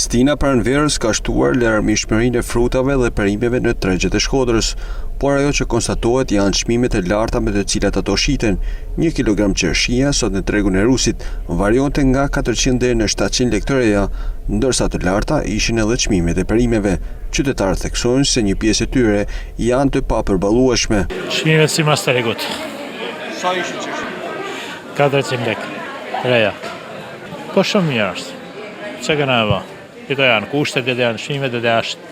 Stina pranverës ka shtuar larmishmërinë e frutave dhe perimeve në tregjet e Shkodrës, por ajo që konstatohet janë çmimet e larta me të cilat ato shiten. 1 kilogram qershia sot në tregun e Rusit varionte nga 400 deri në 700 lekë të reja, ndërsa të larta ishin edhe çmimet e perimeve. Qytetarët theksojnë se një pjesë e tyre janë të papërballueshme. Çmimet sipas tregut. Sa ishin qershia? 400 lekë të reja. Po shumë mirë është. Çka kanë ava? Këto janë kushtet, këto janë çmimet dhe është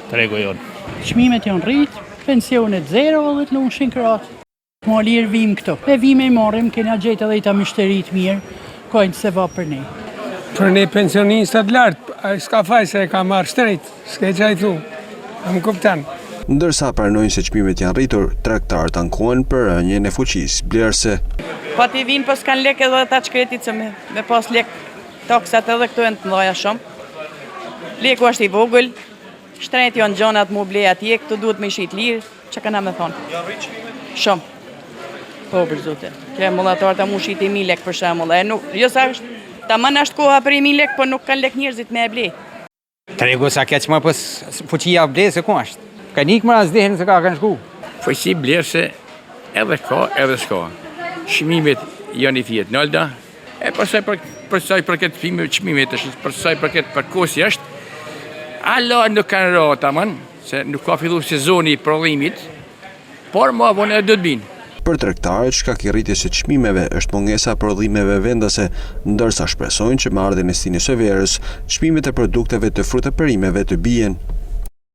tregu jonë. Çmimet janë rrit, pensionet zero dhe të lunshin kratë. Mo lirë vim këto. E vime i marrim, kena gjetë edhe i ta mishterit mirë, kojnë se va për ne. Për ne pensionistat lartë, a s'ka faj se e ka marrë shtrejt, s'ke qaj thu, a më kuptan. Ndërsa pranojnë se çmimet janë rritur, tregtarët ankohen për rënien e fuqisë blerëse. Po t'i vinë, po s'kan lekë edhe ta çkretit se me pas lekë taksat edhe këtu e në të mdoja shumë. Leku është i vogël, shtrejt janë gjonat mu ble atje, këtu duhet me ishit lirë, që këna me thonë. Janë rritë çmimet? Shumë. Po, për zote. Kre mullatar ta mu shit 1000 lekë për shemull. Jo sa është, ta manë është koha për 1000 lekë, po nuk kanë lekë njerëzit me e ble. Tregu sa keq më pës fuqia ble se ku është. Ka nikë më asdehen se ka kanë shku. Fuqi blerë se edhe ka, edhe s'ka. Çmimet janë i fjetë nalda, e përsa për këtë çmimet është, përsa për këtë përkosi është, Allah nuk kanë ra tamam, se nuk ka fillu sezoni i prodhimit, por më vonë do të binë. Për tregtarët, shkak i rritjes së çmimeve është mungesa e prodhimeve vendase, ndërsa shpresojnë që me ardhen e stinës së verës, çmimet e produkteve të frutaperimeve të bien.